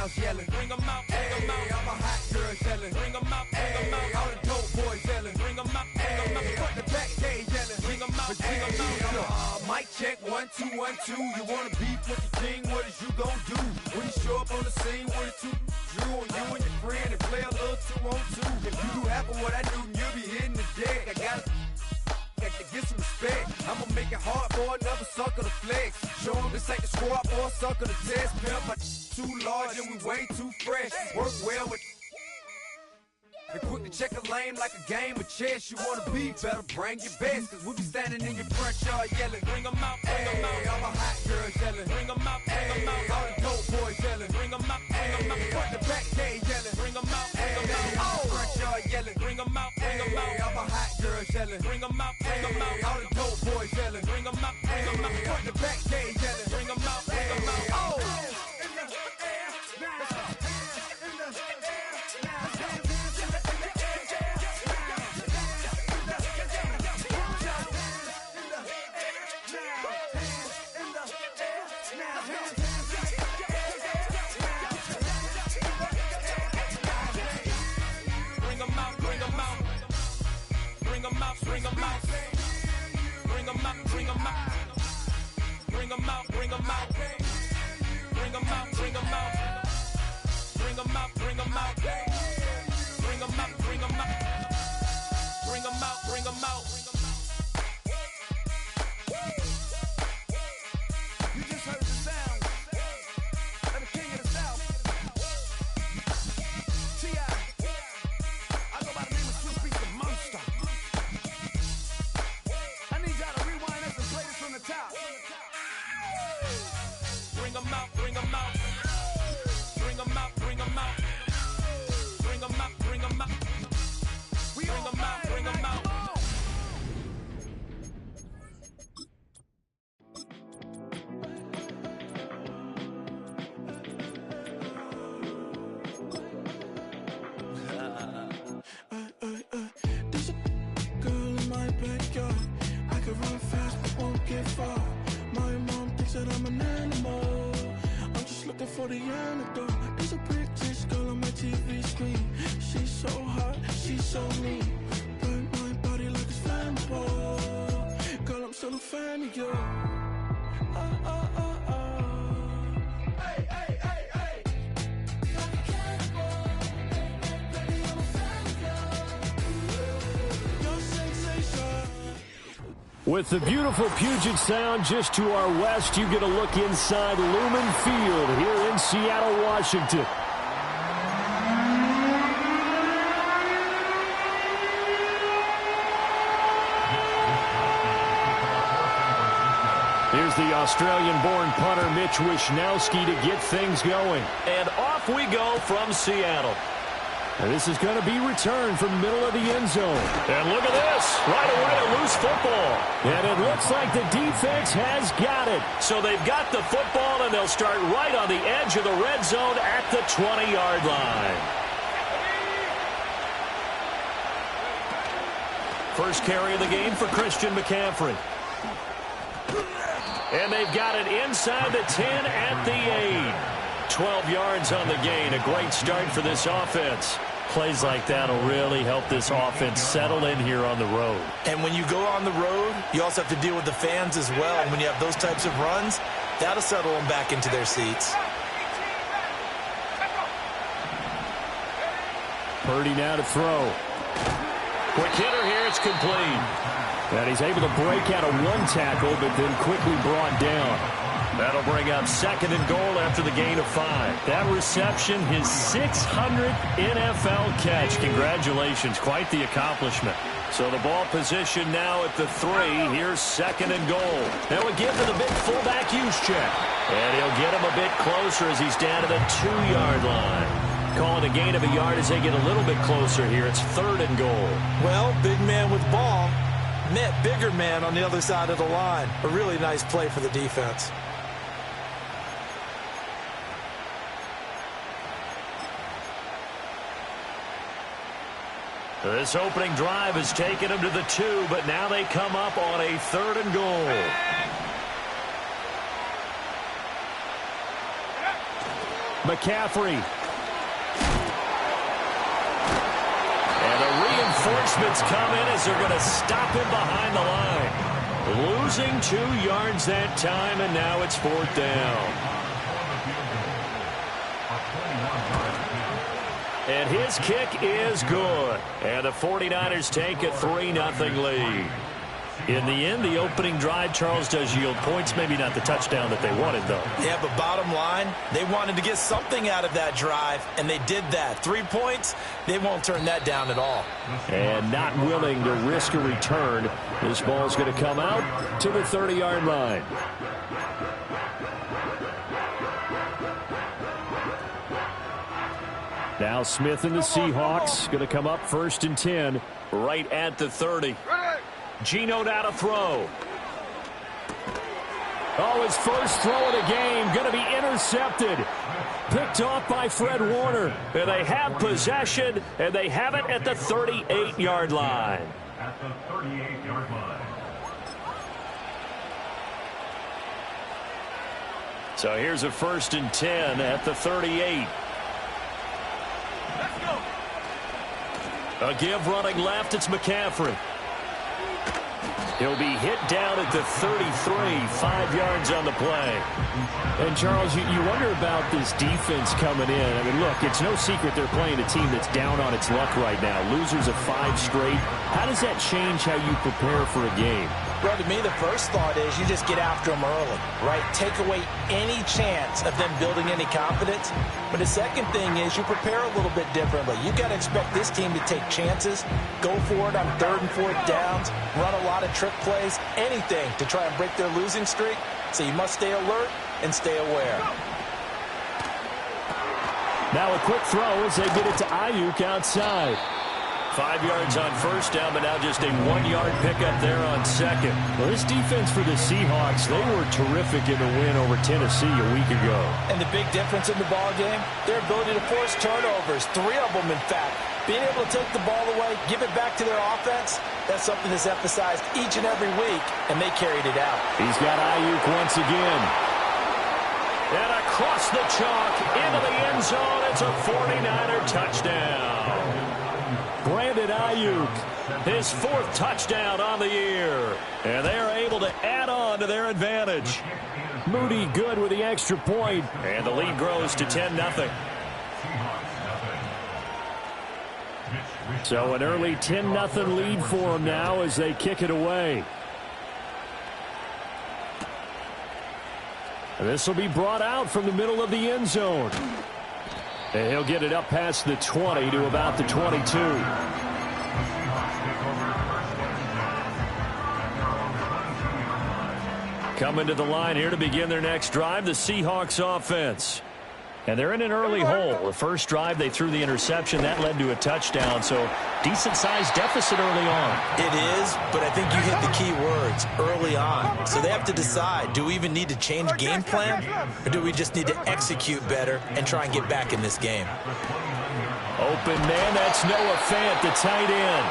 house yelling. Bring them out, bring them out. All my hot girls yelling. Bring them out, bring them out. All the dope boys yelling. Bring them out, bring them out. Front the back gate yelling. Bring them out, bring them out. Mic check, 1, 2, 1, 2. You wanna beef with the king? What is you gon' do? When you show up on the scene with a 2, Drew on you and your friend and play a little 2-on-2. If you do half of what I do, you'll be hitting the deck. I gotta get some respect. I'ma make it hard for another sucker to flex. Show them this ain't the squad or a sucker to test. Pimp, my too large and we way too fresh. Work well with and quick to check a lane like a game of chess. You wanna be better, bring your best. Cause we be standing in your front yard yelling. Bring them out, bring them out. All my hot girls yelling. Bring them out, bring them out. All the dope boys yelling. Bring them out, bring them out. Front the back gate yelling. Bring them out, bring them out. Oh, front yard yelling. Bring them out, bring them out. All my hot girls yelling. Bring them out, bring them out. All the dope boys yelling. Bring them out, bring them out. Front the back gate yelling. Bring them out, bring them out. Oh. Bring them out, bring them out, bring them out, bring them out, bring them out, bring them out, bring them out, bring them out, bring them out, bring them out, bring them out, bring them out, bring them out. You just heard the sound of the king of the South, T.I. I go by the name of Swiss Beats the Monster. Bring them out, bring them out, bring them out, bring them out, bring them out, bring them out, bring them out, bring them out. There's a girl in my backyard. I can run fast but won't get far. My mom thinks that I'm an animal. I'm just looking for the antidote. There's a British girl on my TV screen. She's so hot, she's so mean. Burn my body like it's flammable. Girl, I'm still a fan of you. Hey, hey, hey, hey. Like a cannibal. Baby, I'm a fan of you. You're sensation. With the beautiful Puget Sound just to our west, you get a look inside Lumen Field here in Seattle, Washington. Here's the Australian-born punter Mitch Wishnowsky to get things going. And off we go from Seattle. And this is going to be returned from middle of the end zone. And look at this. Right away, a loose football. And it looks like the defense has got it. So they've got the football, and they'll start right on the edge of the red zone at the 20-yard line. First carry of the game for Christian McCaffrey. And they've got it inside the 10 at the 8. 12 yards on the gain. A great start for this offense. Plays like that will really help this offense settle in here on the road. And when you go on the road, you also have to deal with the fans as well. And when you have those types of runs, that'll settle them back into their seats. Purdy now to throw. Quick hitter here. It's complete. And he's able to break out of one tackle, but then quickly brought down. That'll bring up 2nd and goal after the gain of 5. That reception, his 600th NFL catch. Congratulations. Quite the accomplishment. So the ball position now at the 3. Here's 2nd and goal. Now we give to the big fullback use check. And he'll get him a bit closer as he's down to the 2-yard line. Calling a gain of a yard as they get a little bit closer here. It's 3rd and goal. Well, big man with ball met bigger man on the other side of the line. A really nice play for the defense. This opening drive has taken them to the 2, but now they come up on a 3rd and goal. McCaffrey. And the reinforcements come in as they're going to stop him behind the line. Losing 2 yards that time, and now it's 4th down. And his kick is good. And the 49ers take a 3-0 lead. In the end, the opening drive, Charles, does yield points. Maybe not the touchdown that they wanted, though. Yeah, but bottom line, they wanted to get something out of that drive, and they did that. 3 points, they won't turn that down at all. And not willing to risk a return. This ball's going to come out to the 30-yard line. Now Smith and the Seahawks going to come up 1st and 10. Right at the 30. Geno now to throw. Oh, his first throw of the game going to be intercepted. Picked off by Fred Warner. And they have possession, and they have it at the 38-yard line. At the 38-yard line. So here's a 1st and 10 at the 38. Let's go. A give running left, it's McCaffrey. He'll be hit down at the 33, 5 yards on the play. And, Charles, you wonder about this defense coming in. I mean, look, it's no secret they're playing a team that's down on its luck right now. Losers of 5 straight. How does that change how you prepare for a game? Well, to me, the first thought is you just get after them early, right? Take away any chance of them building any confidence. But the second thing is you prepare a little bit differently. You got to expect this team to take chances, go for it on 3rd and 4th downs, run a lot of trick plays, anything to try and break their losing streak. So you must stay alert and stay aware. Now a quick throw as they get it to Ayuk outside. 5 yards on 1st down, but now just a 1-yard pickup there on 2nd. Well, this defense for the Seahawks, they were terrific in the win over Tennessee a week ago. And the big difference in the ball game, their ability to force turnovers, 3 of them, in fact. Being able to take the ball away, give it back to their offense, that's something that's emphasized each and every week, and they carried it out. He's got Ayuk once again. And across the chalk, into the end zone, it's a 49er touchdown. Brandon Ayuk, his 4th touchdown on the year. And they are able to add on to their advantage. Moody good with the extra point. And the lead grows to 10-0. So an early 10-0 lead for them now as they kick it away. And this will be brought out from the middle of the end zone. And he'll get it up past the 20 to about the 22. Coming to the line here to begin their next drive, the Seahawks offense. And they're in an early hole. The first drive, they threw the interception. That led to a touchdown, so decent-sized deficit early on. It is, but I think you hit the key words, early on. So they have to decide, do we even need to change game plan, or do we just need to execute better and try and get back in this game? Open man, that's Noah Fant, the tight end.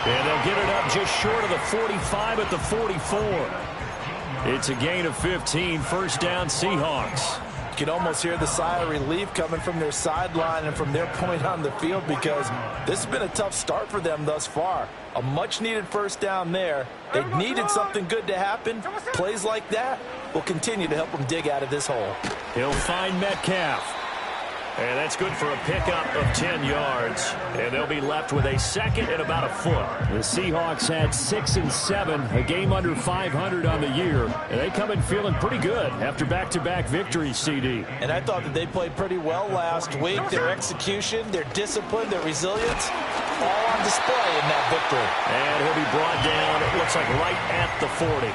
And they'll get it up just short of the 45 at the 44. It's a gain of 15, 1st down Seahawks. You can almost hear the sigh of relief coming from their sideline and from their point on the field because this has been a tough start for them thus far. A much-needed 1st down there. They needed something good to happen. Plays like that will continue to help them dig out of this hole. He'll find Metcalf. And that's good for a pickup of 10 yards. And they'll be left with a 2nd and about a foot. The Seahawks had 6 and 7, a game under 500 on the year. And they come in feeling pretty good after back-to-back victories, CD. And I thought that they played pretty well last week. Their execution, their discipline, their resilience, all on display in that victory. And he'll be brought down, it looks like right at the 40.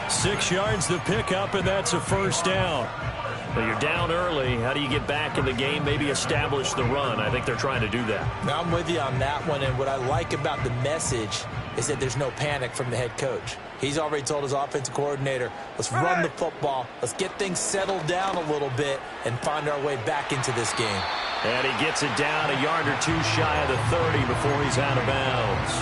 6 yards the pickup, and that's a 1st down. Well, you're down early. How do you get back in the game, maybe establish the run? I think they're trying to do that. Now I'm with you on that one, and what I like about the message is that there's no panic from the head coach. He's already told his offensive coordinator, let's run the football, let's get things settled down a little bit and find our way back into this game. And he gets it down a yard or two shy of the 30 before he's out of bounds.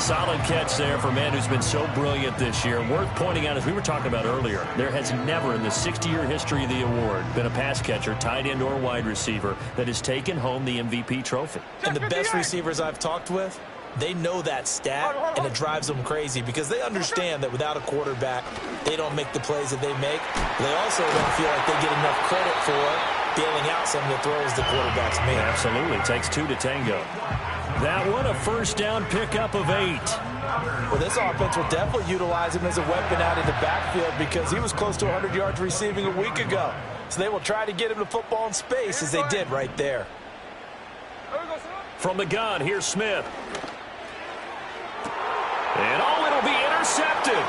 Solid catch there for a man who's been so brilliant this year. Worth pointing out, as we were talking about earlier, there has never in the 60-year history of the award been a pass catcher, tight end, or wide receiver that has taken home the MVP trophy. And the best receivers I've talked with, they know that stat, and it drives them crazy because they understand that without a quarterback, they don't make the plays that they make. They also don't feel like they get enough credit for bailing out some of the throws the quarterbacks make. Absolutely. It takes two to tango. That one, a first down pickup of 8. Well, this offense will definitely utilize him as a weapon out in the backfield because he was close to 100 yards receiving a week ago. So they will try to get him the football in space as they did right there. From the gun, here's Smith. And it'll be intercepted.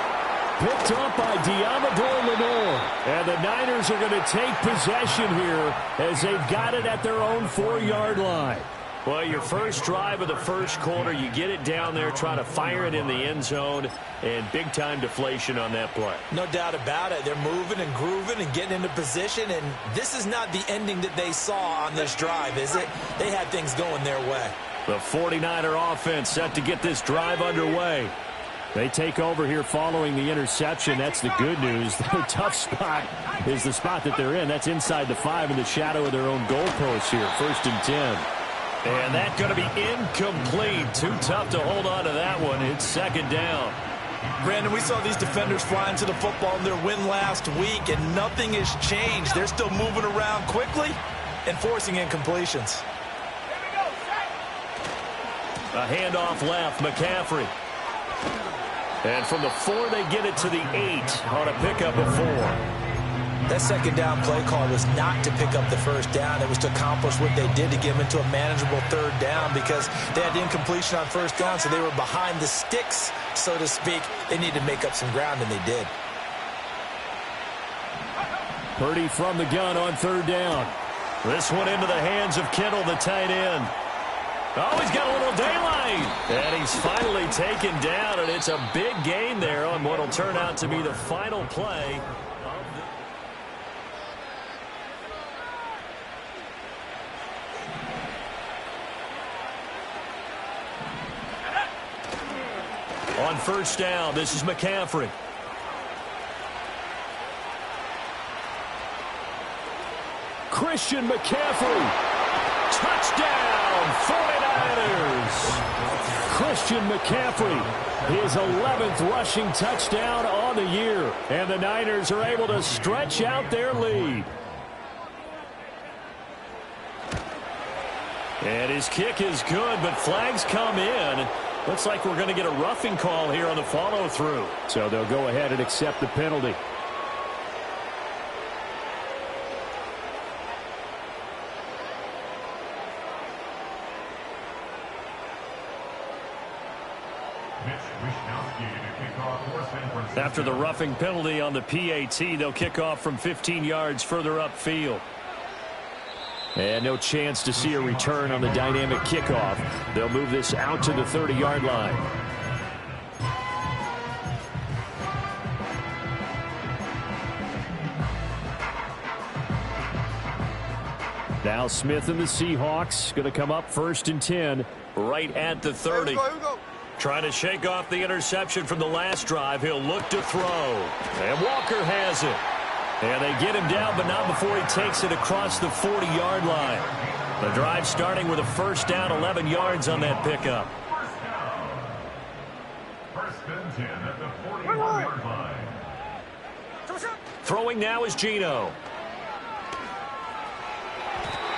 Picked up by Diamador Lenore. And the Niners are going to take possession here as they've got it at their own 4-yard line. Well, your first drive of the first quarter, you get it down there, try to fire it in the end zone, and big-time deflation on that play. No doubt about it. They're moving and grooving and getting into position, and this is not the ending that they saw on this drive, is it? They had things going their way. The 49er offense set to get this drive underway. They take over here following the interception. That's the good news. The tough spot is the spot that they're in. That's inside the 5 in the shadow of their own goalpost here. 1st and 10. And that's going to be incomplete. Too tough to hold on to that one. It's 2nd down. Brandon, we saw these defenders flying to the football in their win last week, and nothing has changed. They're still moving around quickly and forcing incompletions. A handoff left, McCaffrey. And from the 4, they get it to the 8 on a pickup of 4. That 2nd down play call was not to pick up the 1st down. It was to accomplish what they did to get them into a manageable 3rd down because they had incompletion on 1st down, so they were behind the sticks, so to speak. They needed to make up some ground, and they did. Purdy from the gun on 3rd down. This one into the hands of Kittle, the tight end. Oh, he's got a little daylight. And he's finally taken down, and it's a big gain there on what will turn out to be the final play. On 1st down, this is McCaffrey. Christian McCaffrey. Touchdown, 49ers. Christian McCaffrey, his 11th rushing touchdown on the year. And the Niners are able to stretch out their lead. And his kick is good, but flags come in. Looks like we're going to get a roughing call here on the follow-through. So they'll go ahead and accept the penalty. After the roughing penalty on the PAT, they'll kick off from 15 yards further upfield. And no chance to see a return on the dynamic kickoff. They'll move this out to the 30-yard line. Now Smith and the Seahawks going to come up 1st and 10. Right at the 30. Here we go. Trying to shake off the interception from the last drive. He'll look to throw. And Walker has it. And they get him down, but not before he takes it across the 40-yard line. The drive starting with a 1st down, 11 yards on that pickup. 1st and 10 at the 41-yard line. Throwing now is Geno.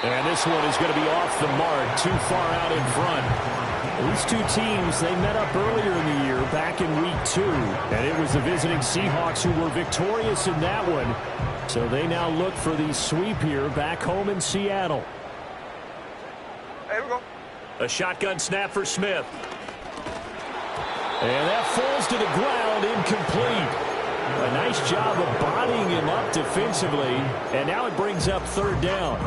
And this one is going to be off the mark, too far out in front. These two teams, they met up earlier in the year, back in week 2. And it was the visiting Seahawks who were victorious in that one. So they now look for the sweep here back home in Seattle. Here we go. A shotgun snap for Smith. And that falls to the ground, incomplete. A nice job of bodying him up defensively. And now it brings up 3rd down.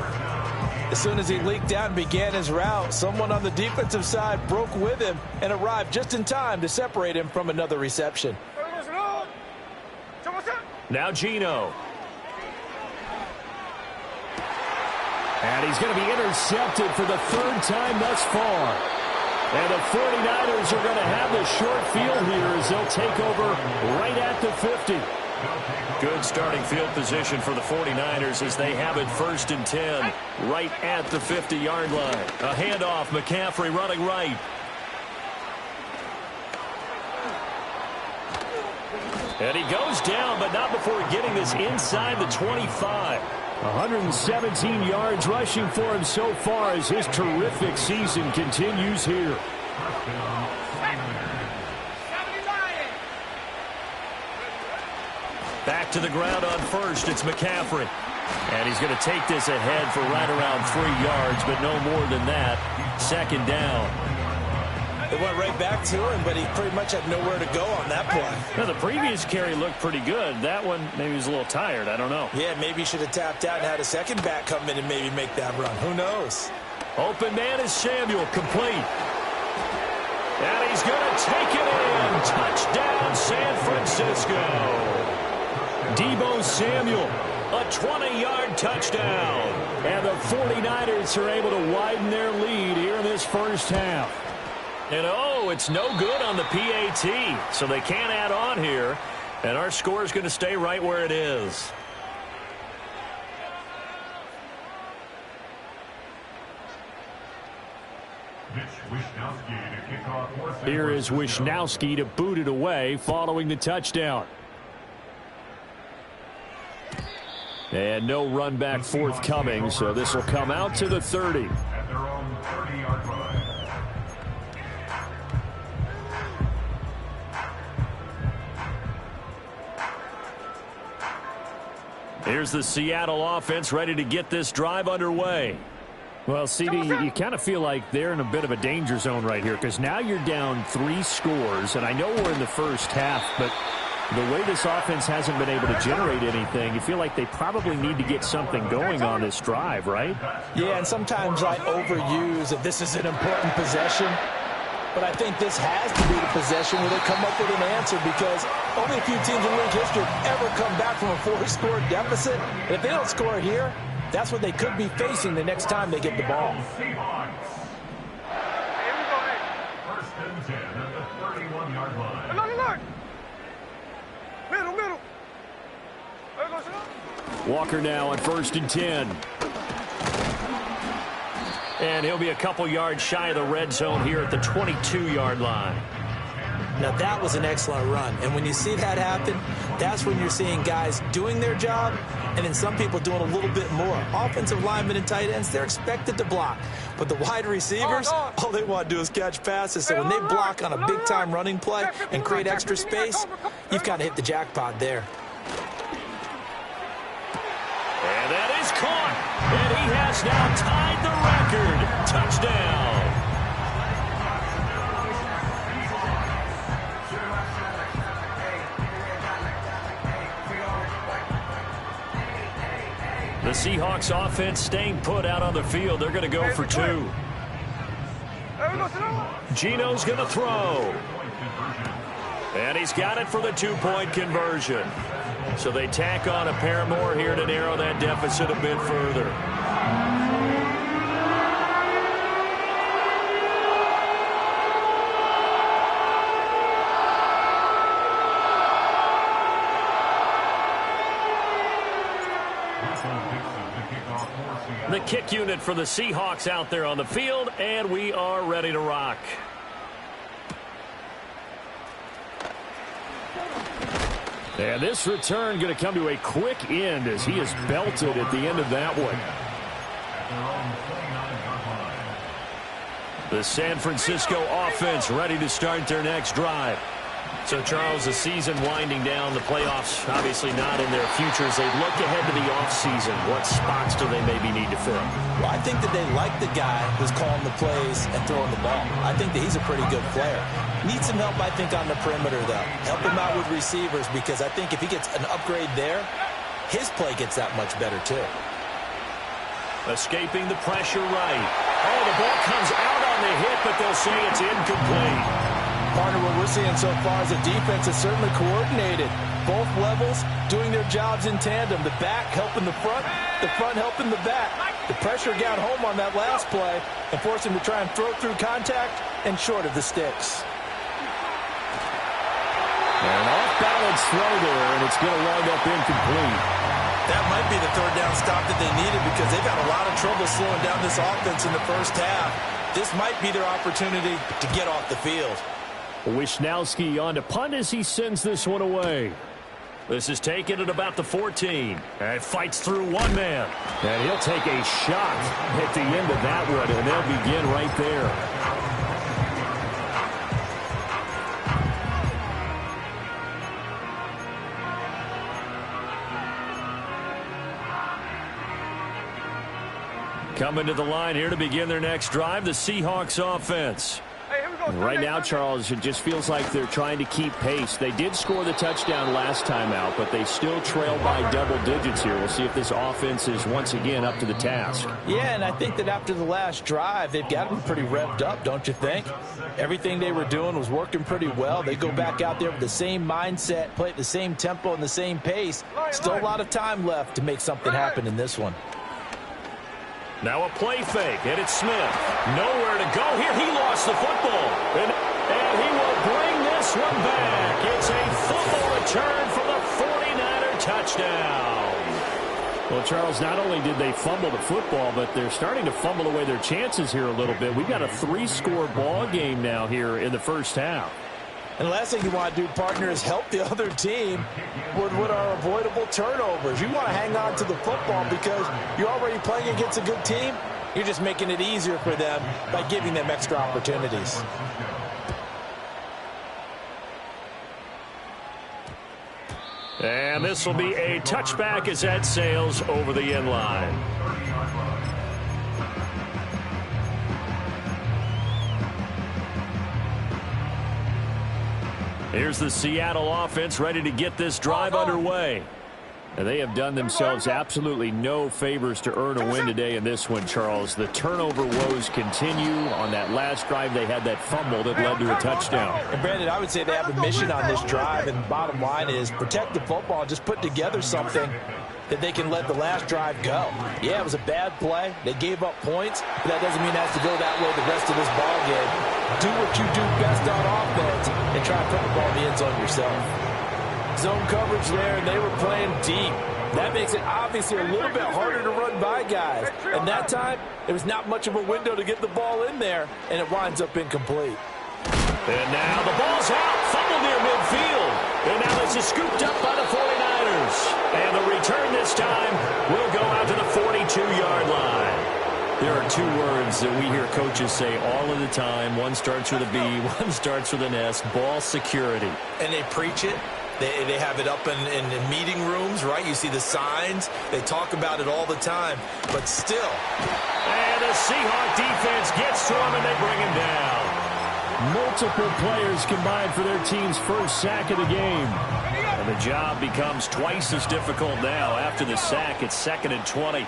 As soon as he leaked out and began his route, someone on the defensive side broke with him and arrived just in time to separate him from another reception. Now Geno. And he's going to be intercepted for the 3rd time thus far. And the 49ers are going to have the short field here as they'll take over right at the 50. Good starting field position for the 49ers as they have it 1st and 10 right at the 50-yard line. A handoff, McCaffrey running right. And he goes down, but not before getting this inside the 25. 117 yards rushing for him so far as his terrific season continues here. Back to the ground on 1st. It's McCaffrey. And he's going to take this ahead for right around 3 yards, but no more than that. 2nd down. It went right back to him, but he pretty much had nowhere to go on that play. Now, the previous carry looked pretty good. That one, maybe he was a little tired. I don't know. Yeah, maybe he should have tapped out and had a second back come in and maybe make that run. Who knows? Open man is Samuel, complete. And he's going to take it in. Touchdown, San Francisco. Deebo Samuel. A 20-yard touchdown. And the 49ers are able to widen their lead here in this first half. And, oh, it's no good on the PAT, so they can't add on here. And our score is going to stay right where it is. Here is Wishnowski to boot it away following the touchdown. And no run back forthcoming, so this will come out to the 30. At their own 30-yard line. Here's the Seattle offense ready to get this drive underway. Well, CD, you kind of feel like they're in a bit of a danger zone right here because now you're down 3 scores, and I know we're in the first half, but the way this offense hasn't been able to generate anything, you feel like they probably need to get something going on this drive, right? Yeah, and sometimes I overuse that this is an important possession. But I think this has to be the possession where they come up with an answer because only a few teams in league history have ever come back from a 4-score deficit. And if they don't score here, that's what they could be facing the next time they get the ball. First and 10 at the 31-yard line. Walker now on 1st and 10. And he'll be a couple yards shy of the red zone here at the 22-yard line. Now, that was an excellent run. And when you see that happen, that's when you're seeing guys doing their job and then some people doing a little bit more. Offensive linemen and tight ends, they're expected to block. But the wide receivers, all they want to do is catch passes. So when they block on a big-time running play and create extra space, you've kind of hit the jackpot there. And that is caught. And he has now tied the record. Touchdown. The Seahawks offense staying put out on the field. They're going to go for 2. Geno's going to throw. And he's got it for the 2-point conversion. So they tack on a pair more here to narrow that deficit a bit further. The kick unit for the Seahawks out there on the field, and we are ready to rock. And this return going to come to a quick end as he is belted at the end of that one. The San Francisco offense ready to start their next drive. So, Charles, the season winding down, the playoffs obviously not in their futures. They look ahead to the offseason. What spots do they maybe need to fill? Well, I think that they like the guy who's calling the plays and throwing the ball. I think that he's a pretty good player. Needs some help, I think, on the perimeter, though. Help him out with receivers because I think if he gets an upgrade there, his play gets that much better, too. Escaping the pressure right. Oh, the ball comes out on the hit, but they'll say it's incomplete. Partner, what we're seeing so far is the defense is certainly coordinated. Both levels doing their jobs in tandem. The back helping the front helping the back. The pressure got home on that last play and forced him to try and throw through contact and short of the sticks. An off-balance throw there, and it's going to wind up incomplete. That might be the third down stop that they needed because they've had a lot of trouble slowing down this offense in the first half. This might be their opportunity to get off the field. Wisnowski on to punt as he sends this one away. This is taken at about the 14. And fights through one man. And he'll take a shot at the end of that one, and they'll begin right there. Coming to the line here to begin their next drive, the Seahawks offense. Right now, Charles, it just feels like they're trying to keep pace. They did score the touchdown last time out, but they still trail by double digits here. We'll see if this offense is once again up to the task. Yeah, and I think that after the last drive, they've got them pretty revved up, don't you think? Everything they were doing was working pretty well. They go back out there with the same mindset, play at the same tempo and the same pace. Still a lot of time left to make something happen in this one. Now a play fake, and it's Smith. Nowhere to go here. He lost the football. And he will bring this one back. It's a fumble return for the 49er touchdown. Well, Charles, not only did they fumble the football, but they're starting to fumble away their chances here a little bit. We've got a 3-score ball game now here in the first half. And the last thing you want to do, partner, is help the other team with what are avoidable turnovers. You want to hang on to the football because you're already playing against a good team. You're just making it easier for them by giving them extra opportunities. And this will be a touchback as that sails over the end line. Here's the Seattle offense ready to get this drive underway. And they have done themselves absolutely no favors to earn a win today in this one, Charles. The turnover woes continue. On that last drive, they had that fumble that led to a touchdown. And, Brandon, I would say they have a mission on this drive, and the bottom line is protect the football and just put together something that they can let the last drive go. Yeah, it was a bad play. They gave up points, but that doesn't mean it has to go that way the rest of this ball game. Do what you do best on offense and try to put the ball in the end zone yourself. Zone coverage there, and they were playing deep. That makes it obviously a little bit harder to run by guys. And that time, there was not much of a window to get the ball in there, and it winds up incomplete. And now the ball's out, fumbled near midfield. And now this is scooped up by the 49ers. And the return this time will go out to the 42-yard line. There are two words that we hear coaches say all of the time. One starts with a B, one starts with an S, ball security. And they preach it. They have it up in meeting rooms, right? You see the signs. They talk about it all the time. But still. And the Seahawk defense gets to him, and they bring him down. Multiple players combined for their team's first sack of the game. And the job becomes twice as difficult now. After the sack, it's 2nd and 20.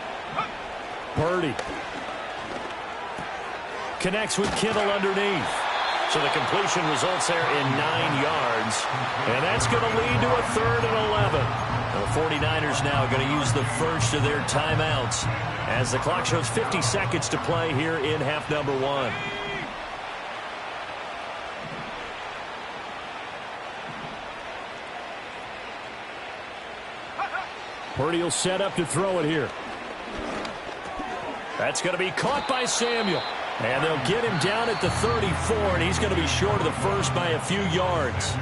Purdy connects with Kittle underneath. So the completion results there in 9 yards. And that's going to lead to a 3rd and 11. And the 49ers now going to use the first of their timeouts as the clock shows 50 seconds to play here in half number 1. Purdy will set up to throw it here. That's going to be caught by Samuel. And they'll get him down at the 34, and he's going to be short of the first by a few yards.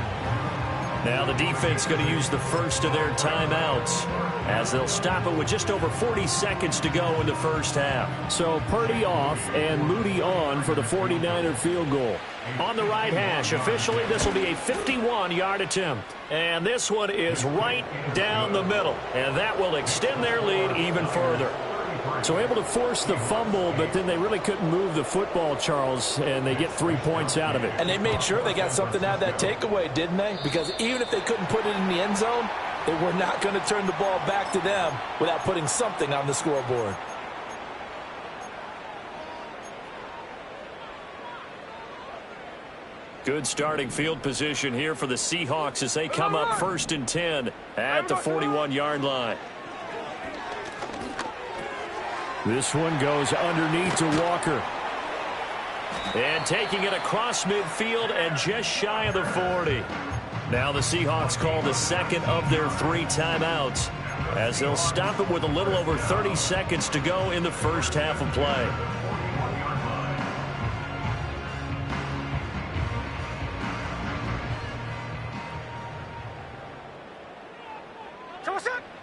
Now the defense going to use the first of their timeouts as they'll stop it with just over 40 seconds to go in the first half. So Purdy off and Moody on for the 49er field goal. On the right hash, officially this will be a 51-yard attempt. And this one is right down the middle. And that will extend their lead even further. So able to force the fumble, but then they really couldn't move the football, Charles, and they get 3 points out of it. And they made sure they got something out of that takeaway, didn't they? Because even if they couldn't put it in the end zone, they were not going to turn the ball back to them without putting something on the scoreboard. Good starting field position here for the Seahawks as they come up 1st and 10 at the 41-yard line. This one goes underneath to Walker. And taking it across midfield and just shy of the 40. Now the Seahawks call the second of their 3 timeouts as they'll stop it with a little over 30 seconds to go in the first half of play.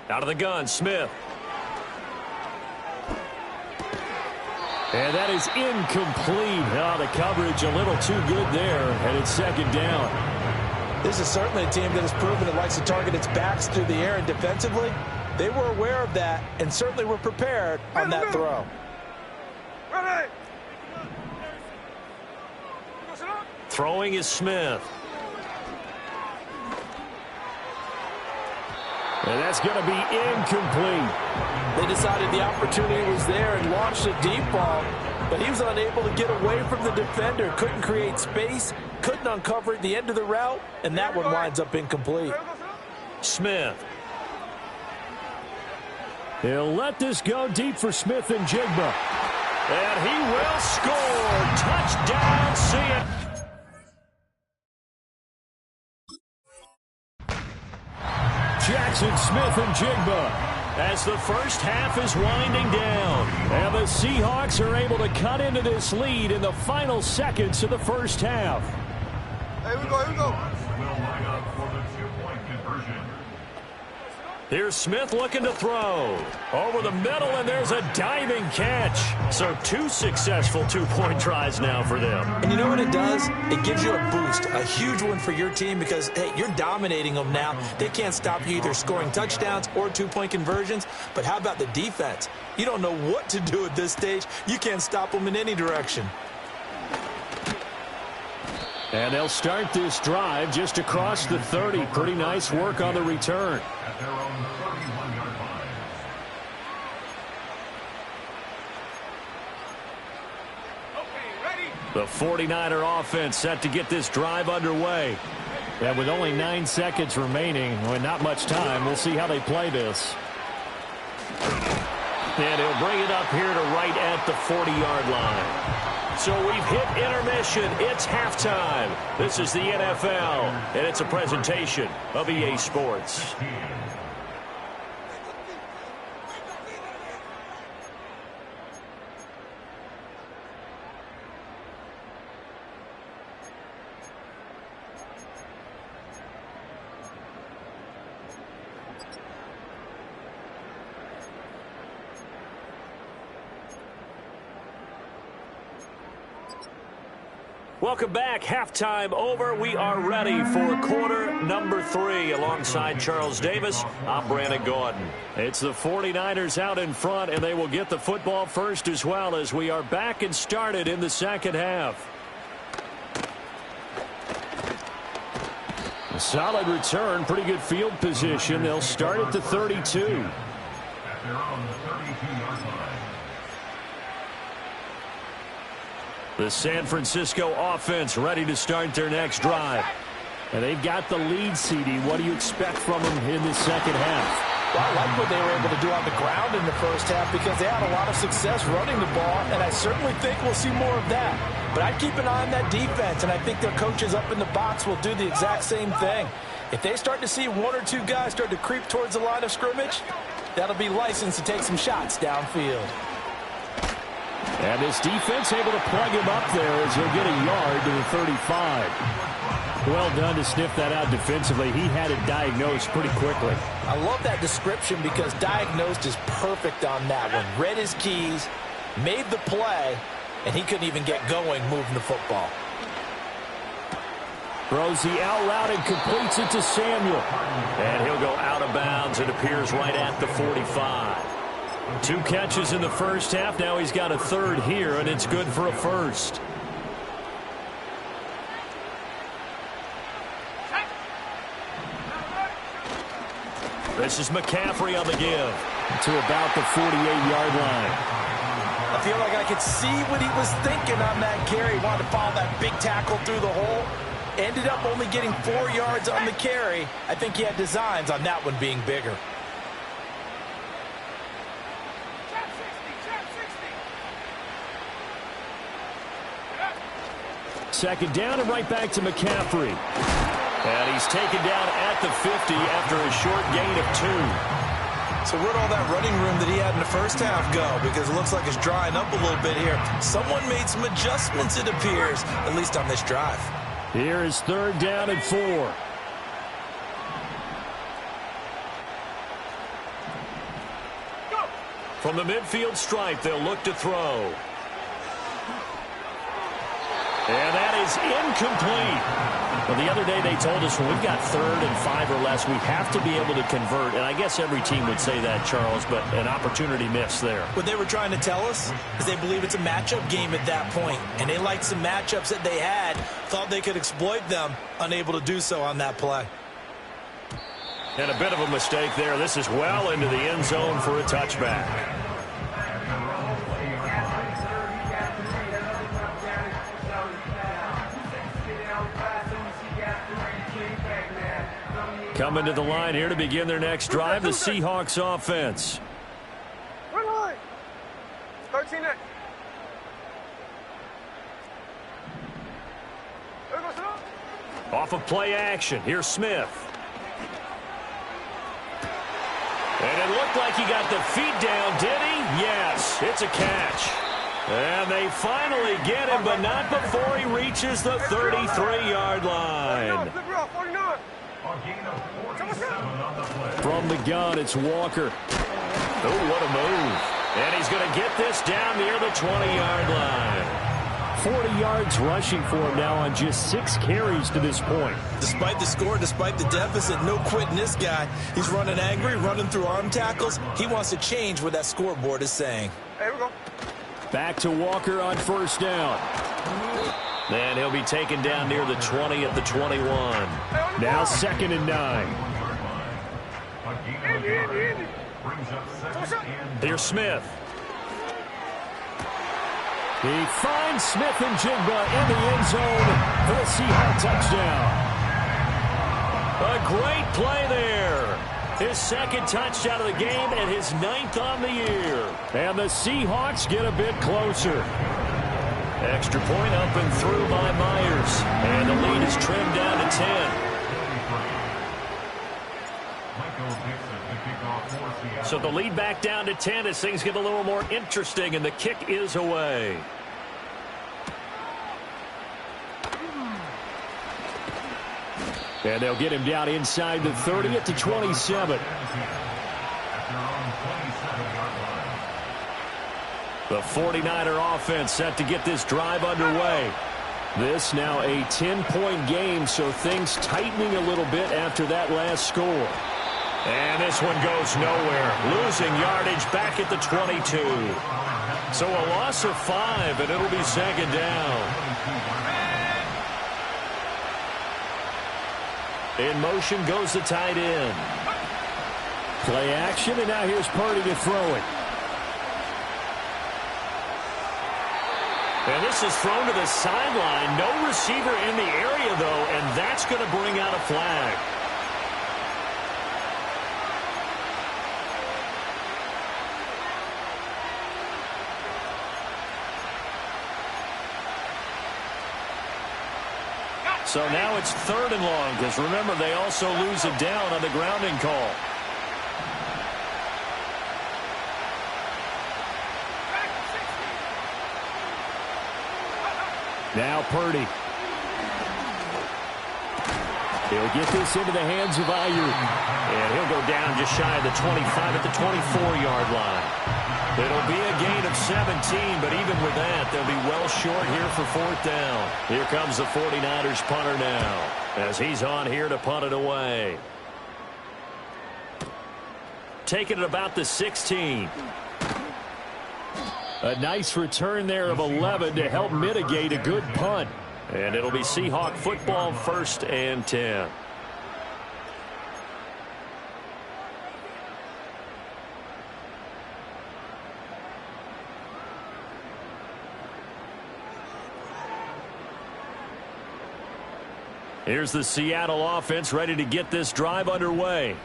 Out of the gun, Smith. And that is incomplete. Oh, the coverage a little too good there, and it's 2nd down. This is certainly a team that has proven it likes to target its backs through the air, and defensively, they were aware of that and certainly were prepared on that throw. Throwing is Smith. And that's going to be incomplete. They decided the opportunity was there and launched a deep ball, but he was unable to get away from the defender. Couldn't create space, couldn't uncover the end of the route, and that one winds up incomplete. Smith. He'll let this go deep for Smith and Jigba. And he will score. Touchdown, see it. Jackson, Smith, and Jigba. As the first half is winding down. And the Seahawks are able to cut into this lead in the final seconds of the first half. Here we go. Will line up for the 2-point conversion. Here's Smith looking to throw. Over the middle, and there's a diving catch. So 2 successful 2-point tries now for them. And you know what it does? It gives you a boost, a huge one for your team because, hey, you're dominating them now. They can't stop you either scoring touchdowns or 2-point conversions. But how about the defense? You don't know what to do at this stage. You can't stop them in any direction. And they'll start this drive just across the 30. Pretty nice work on the return. At their own 31-yard line. The 49er offense set to get this drive underway. And with only 9 seconds remaining, with not much time, we'll see how they play this. And he'll bring it up here to right at the 40-yard line. So we've hit intermission. It's halftime. This is the NFL, and it's a presentation of EA Sports. Welcome back. Halftime over. We are ready for quarter number 3. Alongside Charles Davis, I'm Brandon Gordon. It's the 49ers out in front, and they will get the football first as well as we are back and started in the second half. A solid return, pretty good field position. They'll start at the 32. At their own 32-yard line. The San Francisco offense ready to start their next drive. And they've got the lead, CD. What do you expect from them in the second half? Well, I like what they were able to do on the ground in the first half because they had a lot of success running the ball, and I certainly think we'll see more of that. But I'd keep an eye on that defense, and I think their coaches up in the box will do the exact same thing. If they start to see 1 or 2 guys start to creep towards the line of scrimmage, that'll be licensed to take some shots downfield. And this defense able to plug him up there as he'll get a yard to the 35. Well done to sniff that out defensively. He had it diagnosed pretty quickly. I love that description because diagnosed is perfect on that one. Read his keys, made the play, and he couldn't even get going moving the football. Throws the out route and completes it to Samuel. And he'll go out of bounds. It appears right at the 45. 2 catches in the first half. Now he's got a third here, and it's good for a first. This is McCaffrey on the give. To about the 48-yard line. I feel like I could see what he was thinking on that carry. He wanted to follow that big tackle through the hole. Ended up only getting 4 yards on the carry. I think he had designs on that one being bigger. Second down and right back to McCaffrey. And he's taken down at the 50 after a short gain of 2. So where'd all that running room that he had in the first half go? Because it looks like it's drying up a little bit here. Someone made some adjustments, it appears, at least on this drive. Here is third down and 4. From the midfield stripe, they'll look to throw. And that is incomplete. Well, the other day they told us when we've got 3rd and 5 or less, we have to be able to convert. And I guess every team would say that, Charles, but an opportunity missed there. What they were trying to tell us is they believe it's a matchup game at that point. And they liked some matchups that they had, thought they could exploit them, unable to do so on that play. And a bit of a mistake there. This is well into the end zone for a touchback. Coming to the line here to begin their next drive, the Seahawks offense. Run line. 13 next. Off of play action. Here's Smith. And it looked like he got the feet down, did he? Yes, it's a catch. And they finally get him, but not before he reaches the 33-yard line. From the gun, it's Walker. Oh, what a move. And he's going to get this down near the 20-yard line. 40 yards rushing for him now on just 6 carries to this point. Despite the score, despite the deficit, no quitting this guy. He's running angry, running through arm tackles. He wants to change what that scoreboard is saying. Hey, we go. Back to Walker on first down. And he'll be taken down near the 20 at the 21. Now 2nd and 9. Here's Smith. He finds Smith and Jigba in the end zone for the Seahawks touchdown. A great play there. His 2nd touchdown of the game and his 9th on the year. And the Seahawks get a bit closer. Extra point up and through by Myers. And the lead is trimmed down to 10. So the lead back down to 10 as things get a little more interesting, and the kick is away. And they'll get him down inside the 30 at the 27. The 49er offense set to get this drive underway. This now a 10-point game, so things tightening a little bit after that last score. And this one goes nowhere. Losing yardage back at the 22. So a loss of 5, and it'll be 2nd down. In motion goes the tight end. Play action, and now here's Purdy to throw it. And this is thrown to the sideline. No receiver in the area, though, and that's going to bring out a flag. So now it's 3rd and long, because remember, they also lose it down on the grounding call. Now Purdy. He'll get this into the hands of Ayuk. And he'll go down just shy of the 25 at the 24-yard line. It'll be a gain of 17, but even with that, they'll be well short here for 4th down. Here comes the 49ers punter now, as he's on here to punt it away. Taking it about the 16. A nice return there of 11 to help mitigate a good punt. And it'll be Seahawk football, 1st and 10. Here's the Seattle offense ready to get this drive underway.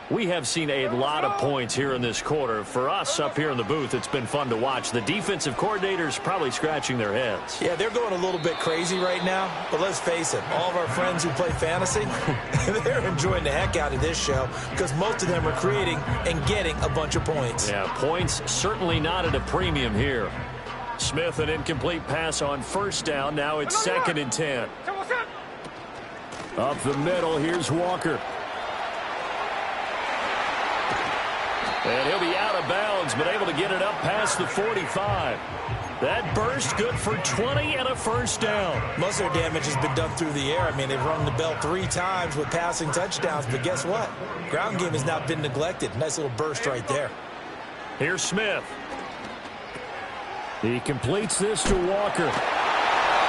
We have seen a lot of points here in this quarter. For us up here in the booth, it's been fun to watch. The defensive coordinators probably scratching their heads. Yeah, they're going a little bit crazy right now. But let's face it, all of our friends who play fantasy, they're enjoying the heck out of this show because most of them are creating and getting a bunch of points. Yeah, points certainly not at a premium here. Smith, an incomplete pass on first down. Now it's 2nd and 10. Up the middle, here's Walker. And he'll be out of bounds, but able to get it up past the 45. That burst good for 20 and a first down. Most of their damage has been done through the air. I mean, they've rung the bell 3 times with passing touchdowns, but guess what? Ground game has not been neglected. Nice little burst right there. Here's Smith. He completes this to Walker.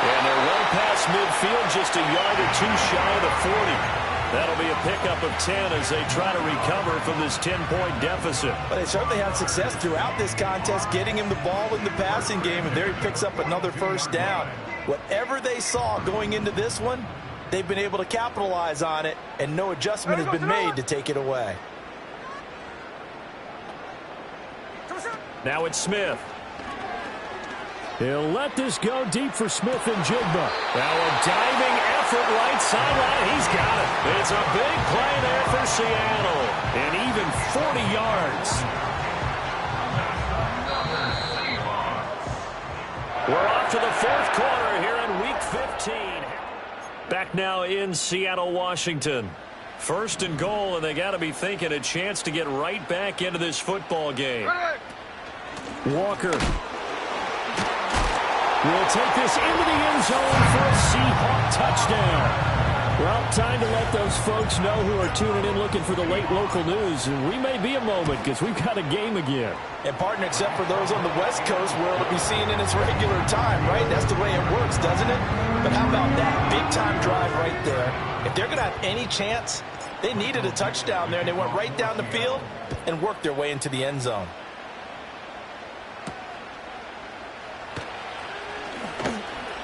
And they're well past midfield, just a yard or two shy of the 40. That'll be a pickup of 10 as they try to recover from this 10-point deficit. But they certainly had success throughout this contest, getting him the ball in the passing game, and there he picks up another first down. Whatever they saw going into this one, they've been able to capitalize on it, and no adjustment has been made to take it away. Now it's Smith. He'll let this go deep for Smith and Jigba. Now a diving effort right sideline. He's got it. It's a big play there for Seattle. And even 40 yards. We're off to the 4th quarter here in Week 15. Back now in Seattle, Washington. 1st and goal, and they got to be thinking a chance to get right back into this football game. Walker will take this into the end zone for a Seahawk touchdown. Well, time to let those folks know who are tuning in looking for the late local news. And we may be a moment because we've got a game again. And, partner, except for those on the West Coast where it'll be seen in its regular time, right? That's the way it works, doesn't it? But how about that big-time drive right there? If they're going to have any chance, they needed a touchdown there, and they went right down the field and worked their way into the end zone.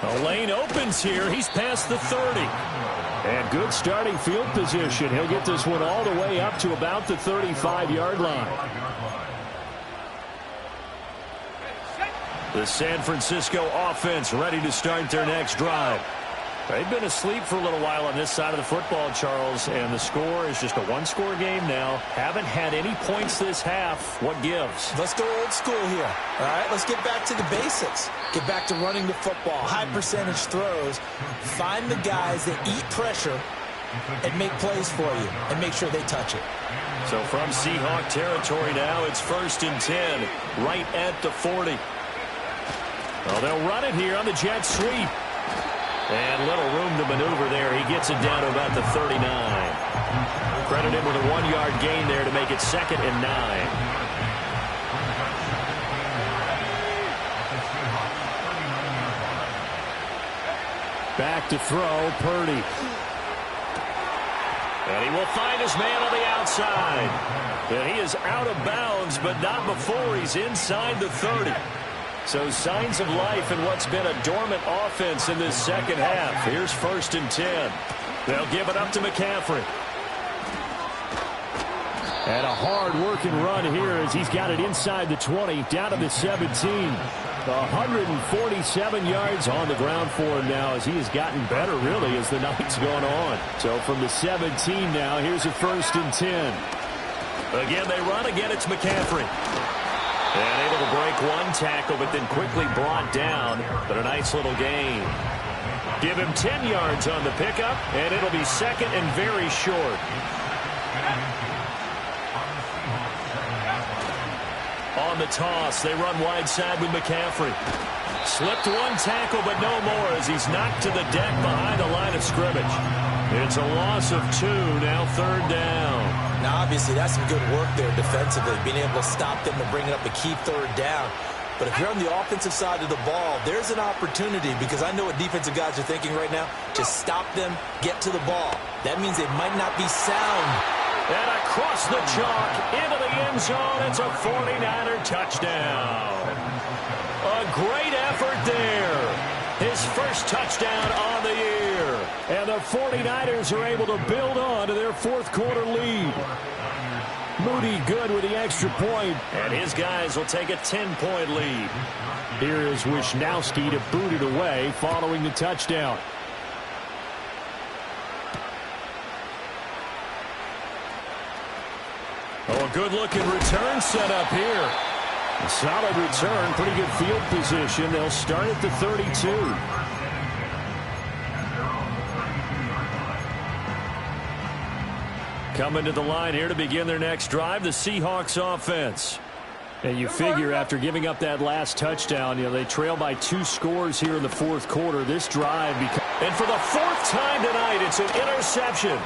The lane opens here. He's past the 30. And good starting field position. He'll get this one all the way up to about the 35-yard line. The San Francisco offense ready to start their next drive. They've been asleep for a little while on this side of the football, Charles, and the score is just a one-score game now. Haven't had any points this half. What gives? Let's go old school here. All right, let's get back to the basics. Get back to running the football, high percentage throws. Find the guys that eat pressure and make plays for you and make sure they touch it. So from Seahawk territory now, it's 1st and 10, right at the 40. Well, they'll run it here on the jet sweep. And little room to maneuver there. He gets it down to about the 39. Credit him with a 1-yard gain there to make it 2nd and 9. Back to throw, Purdy. And he will find his man on the outside. And he is out of bounds, but not before he's inside the 30. So signs of life in what's been a dormant offense in this second half. Here's 1st and 10. They'll give it up to McCaffrey. And a hard-working run here as he's got it inside the 20, down to the 17. 147 yards on the ground for him now as he has gotten better, really, as the night's going on. So from the 17 now, here's a 1st and 10. Again, they run. Again, it's McCaffrey. And able to break one tackle, but then quickly brought down. But a nice little gain. Give him 10 yards on the pickup, and it'll be 2nd and very short. On the toss, they run wide side with McCaffrey. Slipped one tackle, but no more as he's knocked to the deck behind the line of scrimmage. It's a loss of 2, now 3rd down. Now, obviously, that's some good work there defensively, being able to stop them and bringing up a key 3rd down. But if you're on the offensive side of the ball, there's an opportunity because I know what defensive guys are thinking right now. Just stop them, get to the ball. That means they might not be sound. And across the chalk into the end zone, it's a 49er touchdown. A great effort there. His first touchdown on the year. And the 49ers are able to build on to their fourth quarter lead. Moody good with the extra point. And his guys will take a 10-point lead. Here is Wisnowski to boot it away following the touchdown. Oh, a good-looking return set up here. A solid return, pretty good field position. They'll start at the 32. Coming to the line here to begin their next drive, the Seahawks offense. And you figure after giving up that last touchdown, they trail by 2 scores here in the fourth quarter. This drive and for the 4th time tonight, it's an interception.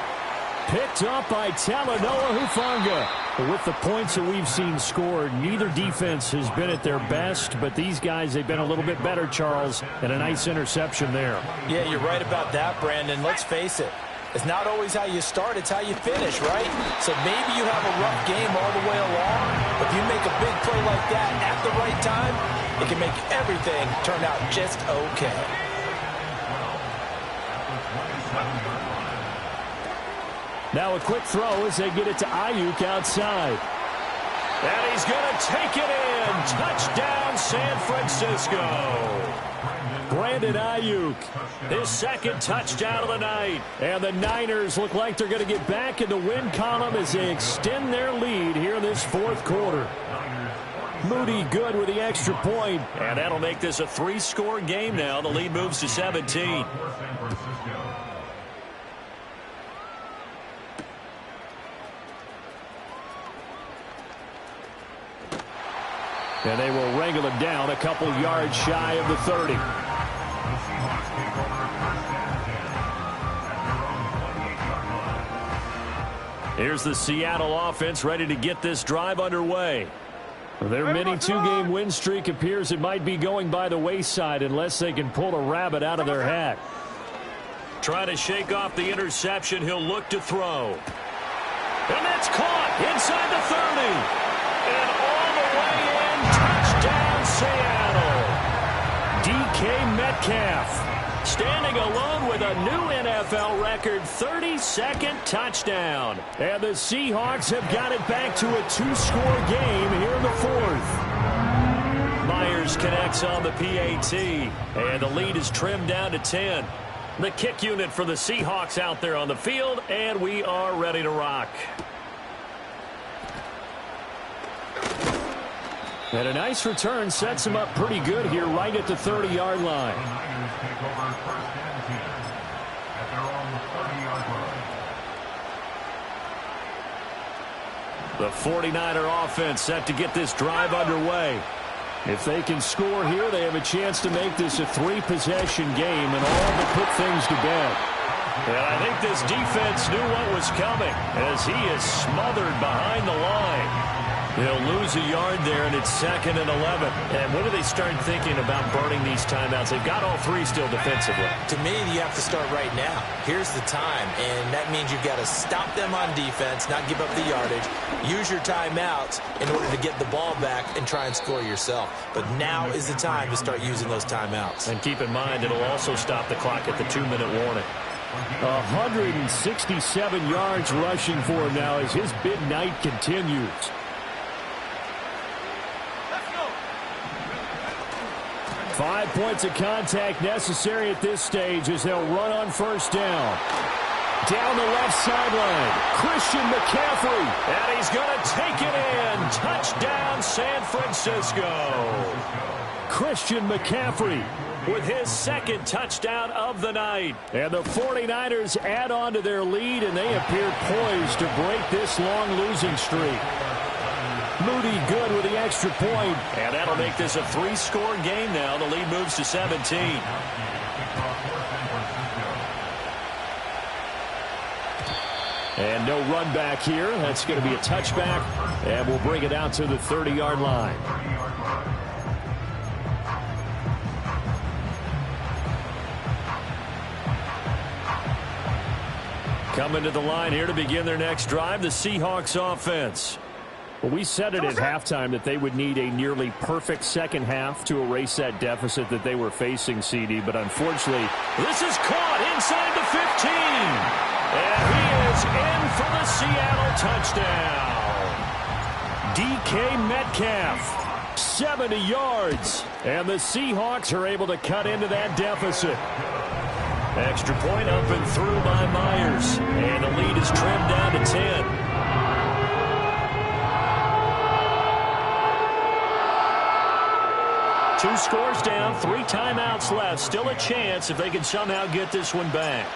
Picked up by Talanoa Hufanga. With the points that we've seen scored, neither defense has been at their best, but these guys, they've been a little bit better, Charles, and a nice interception there. Yeah, you're right about that, Brandon. Let's face it. It's not always how you start, it's how you finish, right? So maybe you have a rough game all the way along, but if you make a big play like that at the right time, it can make everything turn out just okay. Now a quick throw as they get it to Ayuk outside. And he's going to take it in. Touchdown, San Francisco. Brandon Ayuk, his 2nd touchdown of the night. And the Niners look like they're going to get back in the win column as they extend their lead here in this fourth quarter. Moody good with the extra point. And that'll make this a 3-score game now. The lead moves to 17. And they will wrangle him down a couple yards shy of the 30. Here's the Seattle offense ready to get this drive underway. Their mini 2-game win streak appears it might be going by the wayside unless they can pull a rabbit out of their hat. Trying to shake off the interception. He'll look to throw. And that's caught inside the 30. And all the way in. Touchdown, Seattle. DK Metcalf standing alone with a new NFL record 32nd touchdown. And the Seahawks have got it back to a 2-score game here in the fourth. Myers connects on the PAT. And the lead is trimmed down to 10. The kick unit for the Seahawks out there on the field. And we are ready to rock. And a nice return sets him up pretty good here right at the 30-yard line. The 49er offense set to get this drive underway. If they can score here, they have a chance to make this a 3-possession game and all but put things to bed. And I think this defense knew what was coming as he is smothered behind the line. They'll lose a yard there, and it's 2nd and 11. And when do they start thinking about burning these timeouts? They've got all 3 still defensively. To me, you have to start right now. Here's the time, and that means you've got to stop them on defense, not give up the yardage, use your timeouts in order to get the ball back and try and score yourself. But now is the time to start using those timeouts. And keep in mind, it'll also stop the clock at the 2-minute warning. 167 yards rushing for him now as his big night continues. 5 points of contact necessary at this stage as they'll run on first down. Down the left sideline, Christian McCaffrey. And he's going to take it in. Touchdown, San Francisco. Christian McCaffrey with his 2nd touchdown of the night. And the 49ers add on to their lead, and they appear poised to break this long losing streak. Moody good with the extra point. And that'll make this a 3-score game now. The lead moves to 17. And no run back here. That's going to be a touchback. And we'll bring it out to the 30-yard line. Coming to the line here to begin their next drive, the Seahawks offense. Well, we said it at halftime that they would need a nearly perfect second half to erase that deficit that they were facing, CD. But unfortunately, this is caught inside the 15. And he is in for the Seattle touchdown. DK Metcalf, 70 yards. And the Seahawks are able to cut into that deficit. Extra point up and through by Myers. And the lead is trimmed down to 10. Two scores down, 3 timeouts left. Still a chance if they can somehow get this one back.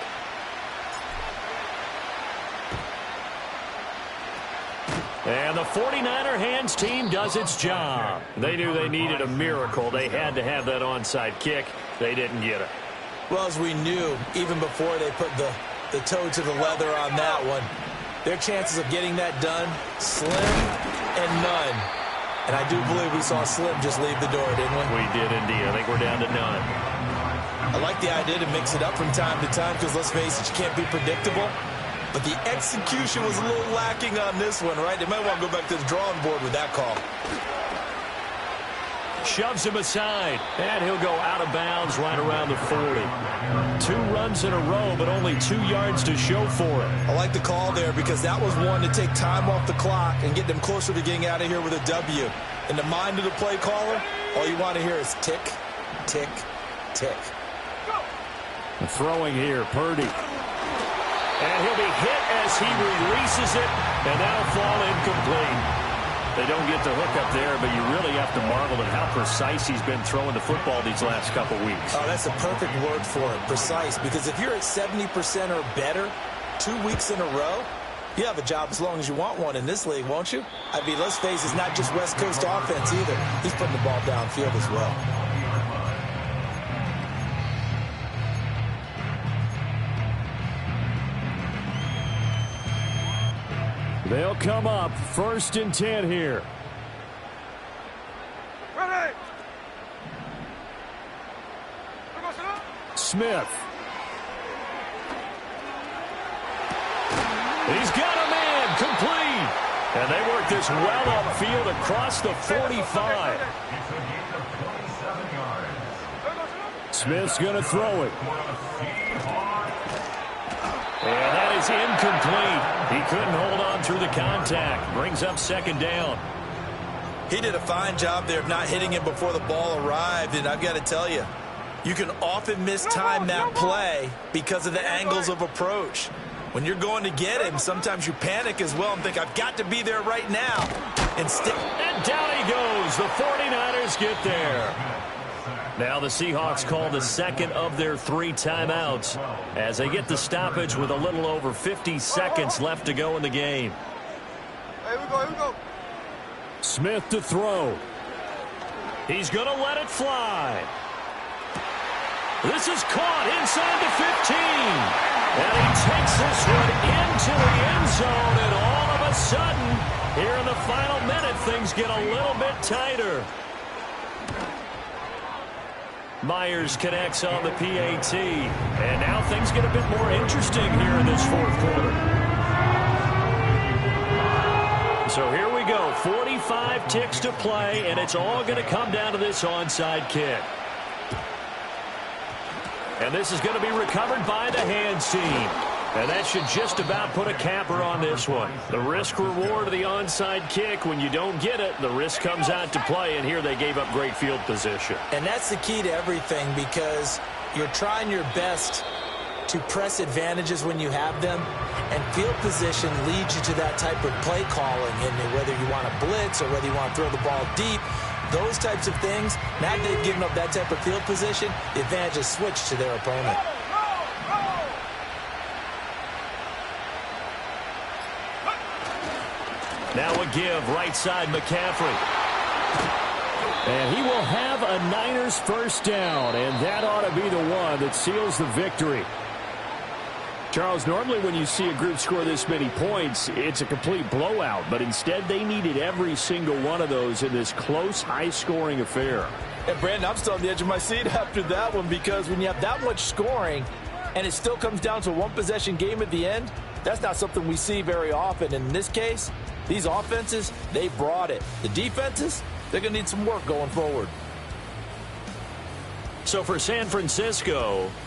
And the 49er hands team does its job. They knew they needed a miracle. They had to have that onside kick. They didn't get it. Well, as we knew, even before they put the toe to the leather on that one, their chances of getting that done, slim and none. And I do believe we saw Slim just leave the door, didn't we? We did indeed. I think we're down to none. I like the idea to mix it up from time to time because, let's face it, you can't be predictable. But the execution was a little lacking on this one, right? They might want to go back to the drawing board with that call. Shoves him aside, and he'll go out of bounds right around the 40. 2 runs in a row, but only 2 yards to show for it. I like the call there because that was one to take time off the clock and get them closer to getting out of here with a W. In the mind of the play caller, all you want to hear is tick, tick, tick. Throwing here, Purdy. And he'll be hit as he releases it, and that'll fall incomplete. They don't get the hook up there, but you really have to marvel at how precise he's been throwing the football these last couple weeks. Oh, that's a perfect word for it, precise, because if you're at 70% or better 2 weeks in a row, you have a job as long as you want one in this league, won't you? I mean, let's face it, it's not just West Coast offense either. He's putting the ball downfield as well. They'll come up 1st and 10 here. Ready. Smith. He's got a man complete. And they work this well upfield across the 45. Smith's going to throw it. And that is incomplete. He couldn't hold on through the contact. Brings up 2nd down. He did a fine job there of not hitting him before the ball arrived, and I've got to tell you, you can often mistime that play because of the angles of approach. When you're going to get him, sometimes you panic as well and think, I've got to be there right now. And down he goes. The 49ers get there. Now the Seahawks call the 2nd of their 3 timeouts as they get the stoppage with a little over 50 seconds left to go in the game. Here we go. Smith to throw. He's going to let it fly. This is caught inside the 15. And he takes this one into the end zone. And all of a sudden, here in the final minute, things get a little bit tighter. Myers connects on the PAT. And now things get a bit more interesting here in this 4th quarter. So here we go. 45 ticks to play, and it's all going to come down to this onside kick. And this is going to be recovered by the hands team. And that should just about put a capper on this one. The risk-reward of the onside kick, when you don't get it, the risk comes out to play, and here they gave up great field position. And that's the key to everything because you're trying your best to press advantages when you have them, and field position leads you to that type of play calling, and whether you want to blitz or whether you want to throw the ball deep, those types of things, now that they've given up that type of field position, the advantage is switched to their opponent. Now a give, right side McCaffrey. And he will have a Niners 1st down, and that ought to be the one that seals the victory. Charles, normally when you see a group score this many points, it's a complete blowout, but instead they needed every single one of those in this close, high-scoring affair. And Brandon, I'm still on the edge of my seat after that one because when you have that much scoring, and it still comes down to a one-possession game at the end, that's not something we see very often. And in this case, these offenses, they brought it. The defenses, they're going to need some work going forward. So for San Francisco,